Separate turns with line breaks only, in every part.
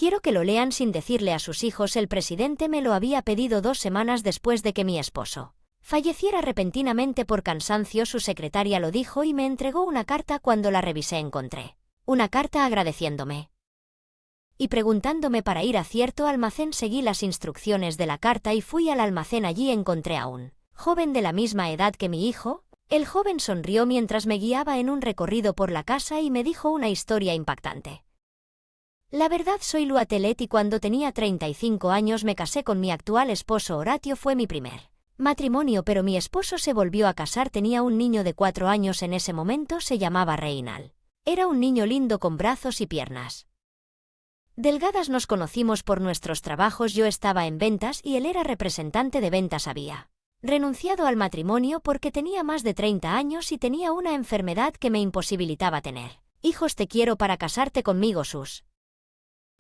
Quiero que lo lean sin decirle a sus hijos. El presidente me lo había pedido 2 semanas después de que mi esposo falleciera repentinamente por cansancio. Su secretaria lo dijo y me entregó una carta. Cuando la revisé encontré una carta agradeciéndome y preguntándome para ir a cierto almacén. Seguí las instrucciones de la carta y fui al almacén. Allí encontré a un joven de la misma edad que mi hijo. El joven sonrió mientras me guiaba en un recorrido por la casa y me dijo una historia impactante. La verdad, soy Lua Telet y cuando tenía 35 años me casé con mi actual esposo Horatio. Fue mi primer matrimonio, pero mi esposo se volvió a casar. Tenía un niño de 4 años en ese momento. Se llamaba Reinald. Era un niño lindo con brazos y piernas delgadas. Nos conocimos por nuestros trabajos. Yo estaba en ventas y él era representante de ventas. Había renunciado al matrimonio porque tenía más de 30 años y tenía una enfermedad que me imposibilitaba tener hijos. Te quiero para casarte conmigo. Sus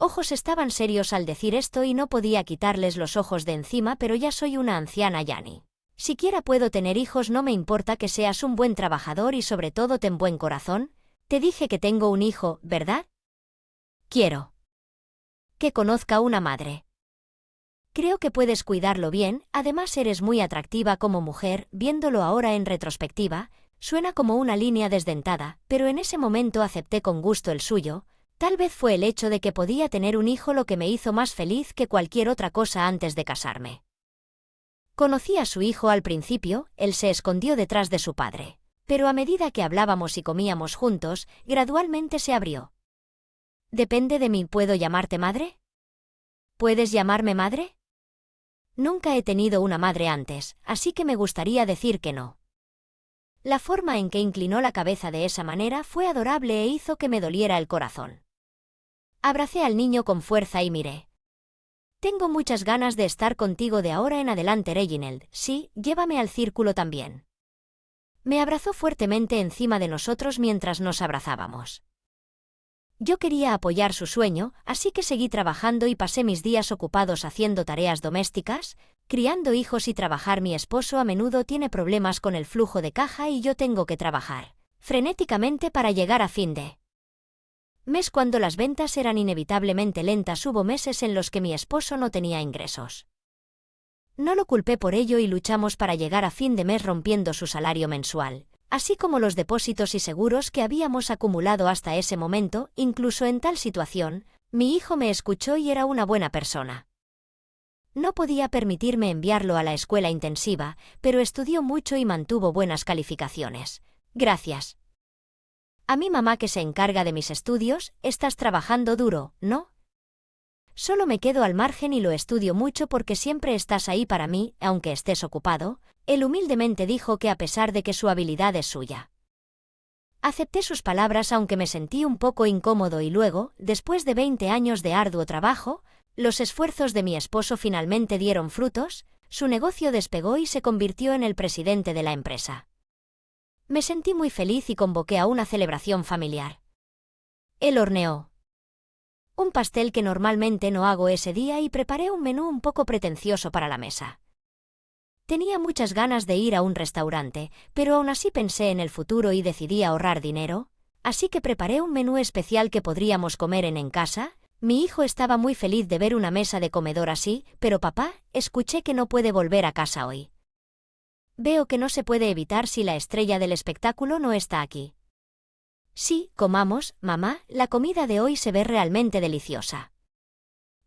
ojos estaban serios al decir esto y no podía quitarles los ojos de encima. Pero ya soy una anciana, ya ni siquiera puedo tener hijos. No me importa que seas un buen trabajador y sobre todo ten buen corazón. Te dije que tengo un hijo, ¿verdad? Quiero que conozca una madre. Creo que puedes cuidarlo bien. Además eres muy atractiva como mujer. Viéndolo ahora en retrospectiva, suena como una línea desdentada, pero en ese momento acepté con gusto el suyo. Tal vez fue el hecho de que podía tener un hijo lo que me hizo más feliz que cualquier otra cosa antes de casarme. Conocí a su hijo al principio. Él se escondió detrás de su padre, pero a medida que hablábamos y comíamos juntos, gradualmente se abrió. Depende de mí. ¿Puedo llamarte madre? ¿Puedes llamarme madre? Nunca he tenido una madre antes, así que me gustaría decir que no. La forma en que inclinó la cabeza de esa manera fue adorable e hizo que me doliera el corazón. Abracé al niño con fuerza y miré. Tengo muchas ganas de estar contigo de ahora en adelante, Reginald. Sí, llévame al círculo también. Me abrazó fuertemente encima de nosotros mientras nos abrazábamos. Yo quería apoyar su sueño, así que seguí trabajando y pasé mis días ocupados haciendo tareas domésticas, criando hijos y trabajar. Mi esposo a menudo tiene problemas con el flujo de caja y yo tengo que trabajar frenéticamente para llegar a fin de mes cuando las ventas eran inevitablemente lentas. Hubo meses en los que mi esposo no tenía ingresos. No lo culpé por ello y luchamos para llegar a fin de mes rompiendo su salario mensual, así como los depósitos y seguros que habíamos acumulado hasta ese momento. Incluso en tal situación, mi hijo me escuchó y era una buena persona. No podía permitirme enviarlo a la escuela intensiva, pero estudió mucho y mantuvo buenas calificaciones. Gracias a mi mamá que se encarga de mis estudios. Estás trabajando duro, ¿no? Solo me quedo al margen y lo estudio mucho porque siempre estás ahí para mí, aunque estés ocupado. Él humildemente dijo que a pesar de que su habilidad es suya. Acepté sus palabras aunque me sentí un poco incómodo y luego, después de 20 años de arduo trabajo, los esfuerzos de mi esposo finalmente dieron frutos. Su negocio despegó y se convirtió en el presidente de la empresa. Me sentí muy feliz y convoqué a una celebración familiar. Él horneó un pastel que normalmente no hago ese día y preparé un menú un poco pretencioso para la mesa. Tenía muchas ganas de ir a un restaurante, pero aún así pensé en el futuro y decidí ahorrar dinero, así que preparé un menú especial que podríamos comer en casa. Mi hijo estaba muy feliz de ver una mesa de comedor así. Pero papá, escuché que no puede volver a casa hoy. Veo que no se puede evitar si la estrella del espectáculo no está aquí. Sí, comamos, mamá, la comida de hoy se ve realmente deliciosa.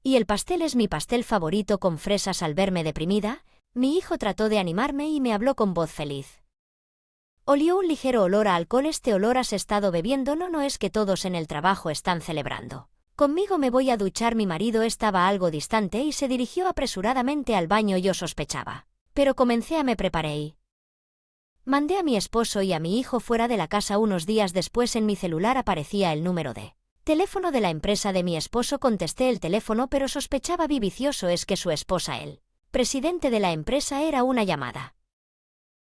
Y el pastel es mi pastel favorito con fresas. Al verme deprimida, mi hijo trató de animarme y me habló con voz feliz. Olió un ligero olor a alcohol. Este olor has estado bebiendo. No es que todos en el trabajo están celebrando conmigo. Me voy a duchar. Mi marido estaba algo distante y se dirigió apresuradamente al baño. Yo sospechaba, pero comencé a me preparé y mandé a mi esposo y a mi hijo fuera de la casa. Unos días después en mi celular aparecía el número de teléfono de la empresa de mi esposo. Contesté el teléfono pero sospechaba. Vicioso es que su esposa, el presidente de la empresa, era una llamada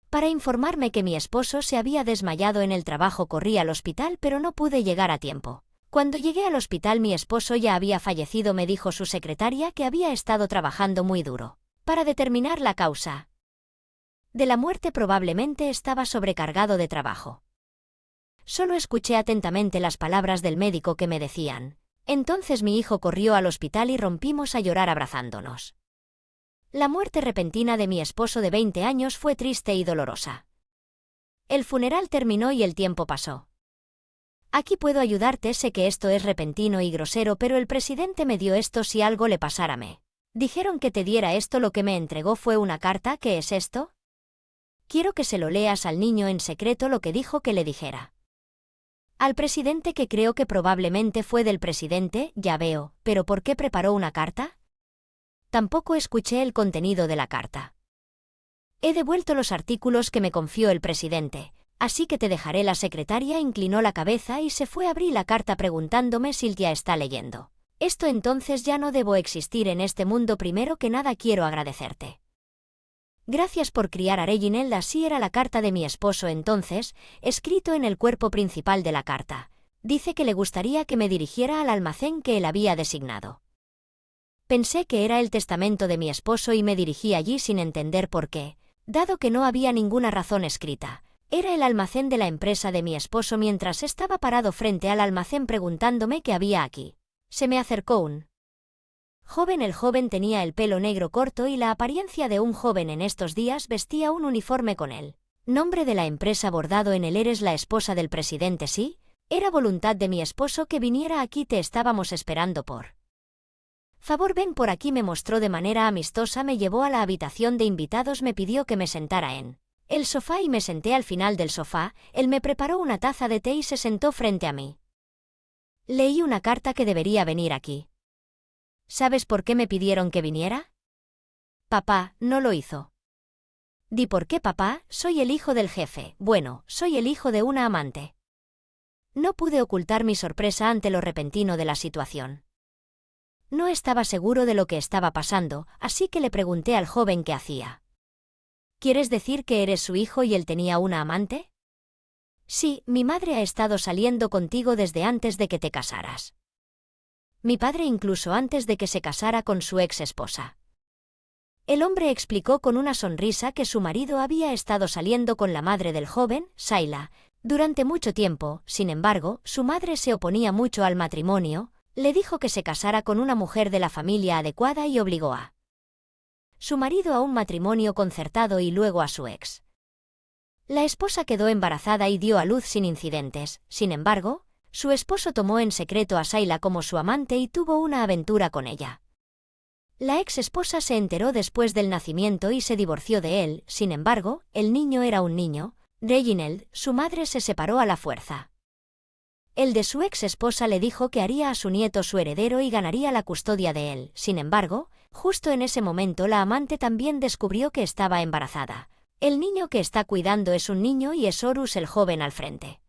para informarme que mi esposo se había desmayado en el trabajo. Corrí al hospital pero no pude llegar a tiempo. Cuando llegué al hospital mi esposo ya había fallecido. Me dijo su secretaria que había estado trabajando muy duro para determinar la causa de la muerte. Probablemente estaba sobrecargado de trabajo. Solo escuché atentamente las palabras del médico que me decían: Entonces mi hijo corrió al hospital y rompimos a llorar abrazándonos. La muerte repentina de mi esposo de 20 años fue triste y dolorosa. El funeral terminó y el tiempo pasó. Aquí puedo ayudarte, sé que esto es repentino y grosero, pero el presidente me dio esto si algo le pasara. Me dijeron que te diera esto, lo que me entregó fue una carta. ¿Qué es esto? Quiero que se lo leas al niño en secreto lo que dijo que le dijera. Al presidente, que creo que probablemente fue del presidente, ya veo, pero ¿por qué preparó una carta? Tampoco escuché el contenido de la carta. He devuelto los artículos que me confió el presidente, así que te dejaré. La secretaria inclinó la cabeza y se fue a abrir la carta preguntándome si ya está leyendo. Esto entonces ya no debo existir en este mundo. Primero que nada quiero agradecerte. Gracias por criar a Reginald. Así era la carta de mi esposo entonces, escrito en el cuerpo principal de la carta. Dice que le gustaría que me dirigiera al almacén que él había designado. Pensé que era el testamento de mi esposo y me dirigí allí sin entender por qué, dado que no había ninguna razón escrita. Era el almacén de la empresa de mi esposo. Mientras estaba parado frente al almacén preguntándome qué había aquí, se me acercó un joven. El joven tenía el pelo negro corto y la apariencia de un joven en estos días. Vestía un uniforme con el nombre de la empresa bordado en él. ¿Eres la esposa del presidente? Sí, era voluntad de mi esposo que viniera aquí. Te estábamos esperando. Por favor, ven por aquí. Me mostró de manera amistosa, me llevó a la habitación de invitados, me pidió que me sentara en el sofá y me senté al final del sofá. Él me preparó una taza de té y se sentó frente a mí. Leí una carta que debería venir aquí. ¿Sabes por qué me pidieron que viniera? Papá no lo hizo. Di por qué, papá. Soy el hijo del jefe. Bueno, soy el hijo de una amante. No pude ocultar mi sorpresa ante lo repentino de la situación. No estaba seguro de lo que estaba pasando, así que le pregunté al joven qué hacía. ¿Quieres decir que eres su hijo y él tenía una amante? Sí, mi madre ha estado saliendo contigo desde antes de que te casaras. Mi padre incluso antes de que se casara con su ex esposa. El hombre explicó con una sonrisa que su marido había estado saliendo con la madre del joven, Sayla, durante mucho tiempo. Sin embargo, su madre se oponía mucho al matrimonio. Le dijo que se casara con una mujer de la familia adecuada y obligó a su marido a un matrimonio concertado y luego a su ex. La esposa quedó embarazada y dio a luz sin incidentes. Sin embargo, su esposo tomó en secreto a Sayla como su amante y tuvo una aventura con ella. La ex esposa se enteró después del nacimiento y se divorció de él. Sin embargo, el niño era un niño, Reginald. Su madre se separó a la fuerza. El de su ex esposa le dijo que haría a su nieto su heredero y ganaría la custodia de él. Sin embargo, justo en ese momento la amante también descubrió que estaba embarazada. El niño que está cuidando es un niño y es Horus, el joven al frente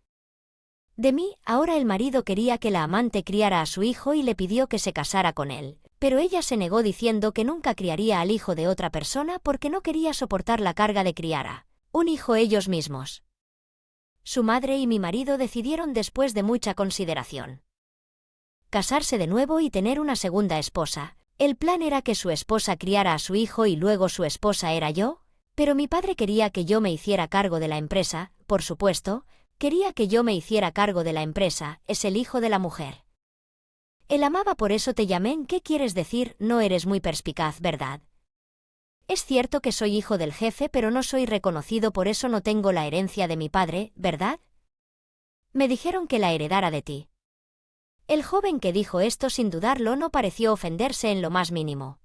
de mí. Ahora el marido quería que la amante criara a su hijo y le pidió que se casara con él, pero ella se negó diciendo que nunca criaría al hijo de otra persona porque no quería soportar la carga de criar a un hijo ellos mismos. Su madre y mi marido decidieron, después de mucha consideración, casarse de nuevo y tener una segunda esposa. El plan era que su esposa criara a su hijo y luego su esposa era yo, pero mi padre quería que yo me hiciera cargo de la empresa. Por supuesto, quería que yo me hiciera cargo de la empresa. Es el hijo de la mujer. Él amaba, por eso te llamé. ¿Qué quieres decir? No eres muy perspicaz, ¿verdad? Es cierto que soy hijo del jefe, pero no soy reconocido, por eso no tengo la herencia de mi padre, ¿verdad? Me dijeron que la heredara de ti. El joven que dijo esto sin dudarlo no pareció ofenderse en lo más mínimo.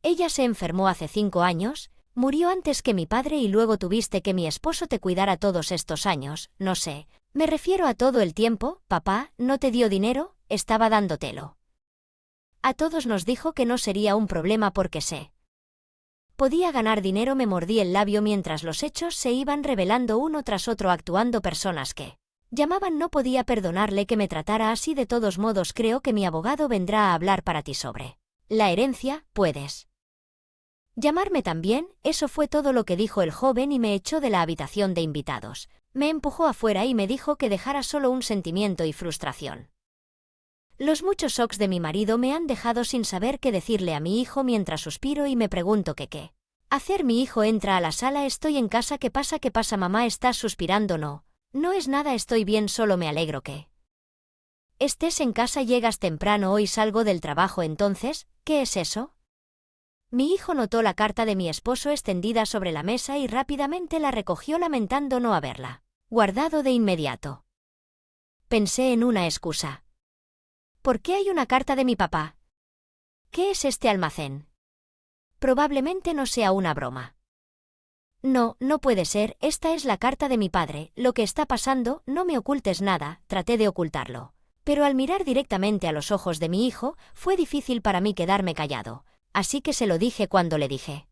Ella se enfermó hace 5 años, murió antes que mi padre y luego tuviste que mi esposo te cuidara todos estos años. No sé, me refiero a todo el tiempo. Papá, ¿no te dio dinero? Estaba dándotelo. A todos nos dijo que no sería un problema porque podía ganar dinero. Me mordí el labio mientras los hechos se iban revelando uno tras otro, actuando personas que llamaban. No podía perdonarle que me tratara así. De todos modos, creo que mi abogado vendrá a hablar para ti sobre la herencia. Puedes llamarme también. Eso fue todo lo que dijo el joven y me echó de la habitación de invitados. Me empujó afuera y me dijo que dejara solo un sentimiento y frustración. Los muchos shocks de mi marido me han dejado sin saber qué decirle a mi hijo mientras suspiro y me pregunto qué hacer. Mi hijo entra a la sala. Estoy en casa. ¿Qué pasa? ¿Qué pasa, mamá? ¿Estás suspirando? No, no es nada, estoy bien, solo me alegro que Estés en casa, llegas temprano, hoy salgo del trabajo. Entonces, ¿qué es eso? Mi hijo notó la carta de mi esposo extendida sobre la mesa y rápidamente la recogió, lamentando no haberla guardado de inmediato. Pensé en una excusa. ¿Por qué hay una carta de mi papá? ¿Qué es este almacén? Probablemente no sea una broma. No, no puede ser, esta es la carta de mi padre. Lo que está pasando, no me ocultes nada. Traté de ocultarlo. Pero al mirar directamente a los ojos de mi hijo, fue difícil para mí quedarme callado. Así que se lo dije cuando le dije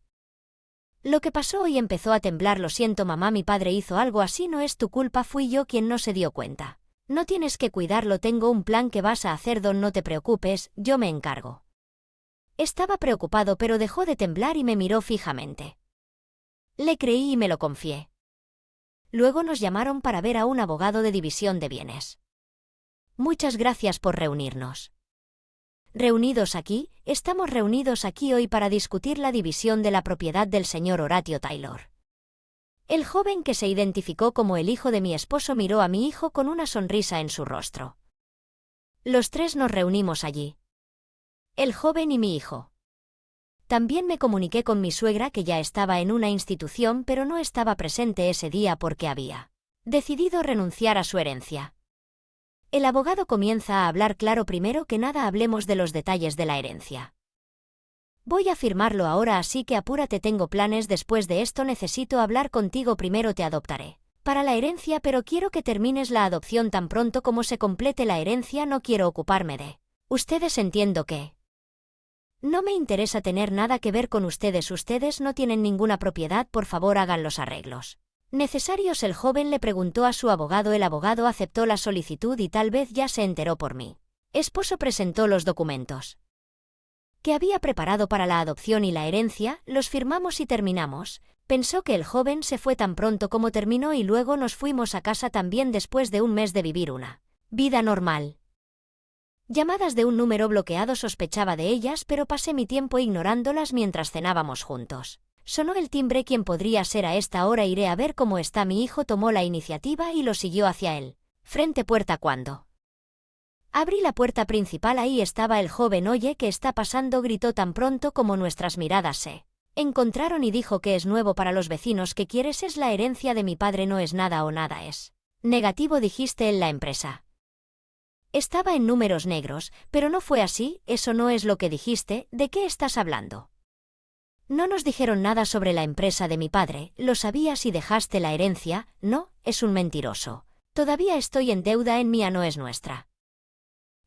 lo que pasó hoy. Empezó a temblar. Lo siento, mamá, mi padre hizo algo así, no es tu culpa, fui yo quien no se dio cuenta. No tienes que cuidarlo, tengo un plan que vas a hacer, Don, no te preocupes, yo me encargo. Estaba preocupado, pero dejó de temblar y me miró fijamente. Le creí y me lo confié. Luego nos llamaron para ver a un abogado de división de bienes. Muchas gracias por reunirnos. Estamos reunidos aquí hoy para discutir la división de la propiedad del señor Horatio Taylor. El joven, que se identificó como el hijo de mi esposo, miró a mi hijo con una sonrisa en su rostro. Los tres nos reunimos allí. El joven y mi hijo. También me comuniqué con mi suegra, que ya estaba en una institución, pero no estaba presente ese día porque había decidido renunciar a su herencia. El abogado comienza a hablar. Claro, primero que nada hablemos de los detalles de la herencia. Voy a firmarlo ahora, así que apúrate, tengo planes después de esto, necesito hablar contigo. Primero te adoptaré para la herencia, pero quiero que termines la adopción tan pronto como se complete la herencia. No quiero ocuparme de ustedes, entiendo que no me interesa tener nada que ver con ustedes. Ustedes no tienen ninguna propiedad, por favor hagan los arreglos necesarios. El joven le preguntó a su abogado. El abogado aceptó la solicitud y tal vez ya se enteró por mí. Esposo presentó los documentos que había preparado para la adopción y la herencia, los firmamos y terminamos. Pensó que el joven se fue tan pronto como terminó y luego nos fuimos a casa también después de un mes de vivir una vida normal. Llamadas de un número bloqueado, sospechaba de ellas, pero pasé mi tiempo ignorándolas mientras cenábamos juntos. Sonó el timbre. ¿Quién podría ser a esta hora? Iré a ver cómo está mi hijo. Tomó la iniciativa y lo siguió hacia él. Frente puerta. Cuando abrí la puerta principal, ahí estaba el joven. Oye, ¿qué está pasando? Gritó tan pronto como nuestras miradas se encontraron y dijo que es nuevo para los vecinos. ¿Qué quieres? Es la herencia de mi padre. No es nada o nada es negativo, dijiste en la empresa. Estaba en números negros, pero no fue así. Eso no es lo que dijiste. ¿De qué estás hablando? No nos dijeron nada sobre la empresa de mi padre. Lo sabías y dejaste la herencia. No, es un mentiroso. Todavía estoy en deuda. En mía, no es nuestra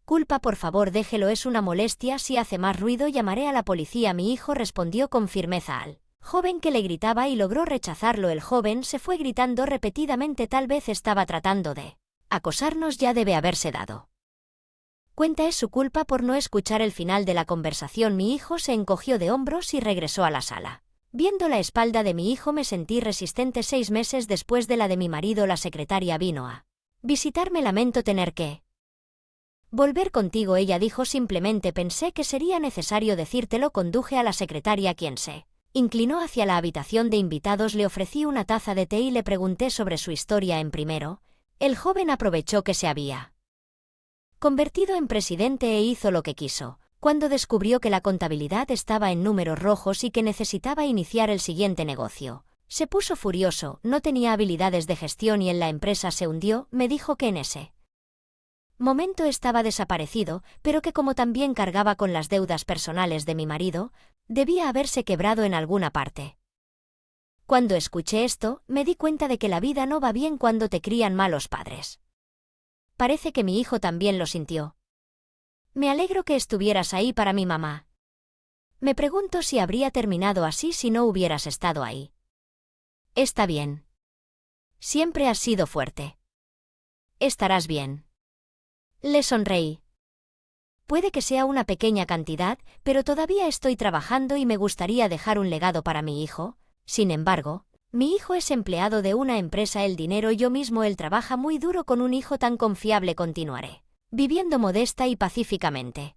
culpa, por favor déjelo, es una molestia. Si hace más ruido llamaré a la policía. Mi hijo respondió con firmeza al joven, que le gritaba, y logró rechazarlo. El joven se fue gritando repetidamente. Tal vez estaba tratando de acosarnos. Ya debe haberse dado cuenta. Es su culpa por no escuchar el final de la conversación. Mi hijo se encogió de hombros y regresó a la sala. Viendo la espalda de mi hijo me sentí resistente. 6 meses después de la de mi marido, la secretaria vino a visitarme. Lamento tener que volver contigo, ella dijo. Simplemente pensé que sería necesario decírtelo. Conduje a la secretaria, quien se inclinó hacia la habitación de invitados. Le ofrecí una taza de té y le pregunté sobre su historia. En primero, el joven aprovechó que se había convertido en presidente e hizo lo que quiso. Cuando descubrió que la contabilidad estaba en números rojos y que necesitaba iniciar el siguiente negocio, se puso furioso. No tenía habilidades de gestión y en la empresa se hundió. Me dijo que en ese momento estaba desaparecido, pero que como también cargaba con las deudas personales de mi marido, debía haberse quebrado en alguna parte. Cuando escuché esto, me di cuenta de que la vida no va bien cuando te crían malos padres. Parece que mi hijo también lo sintió. Me alegro que estuvieras ahí para mi mamá. Me pregunto si habría terminado así si no hubieras estado ahí. Está bien. Siempre has sido fuerte. Estarás bien. Le sonreí. Puede que sea una pequeña cantidad, pero todavía estoy trabajando y me gustaría dejar un legado para mi hijo. Sin embargo, mi hijo es empleado de una empresa. El dinero yo mismo. Él trabaja muy duro. Con un hijo tan confiable continuaré viviendo modesta y pacíficamente.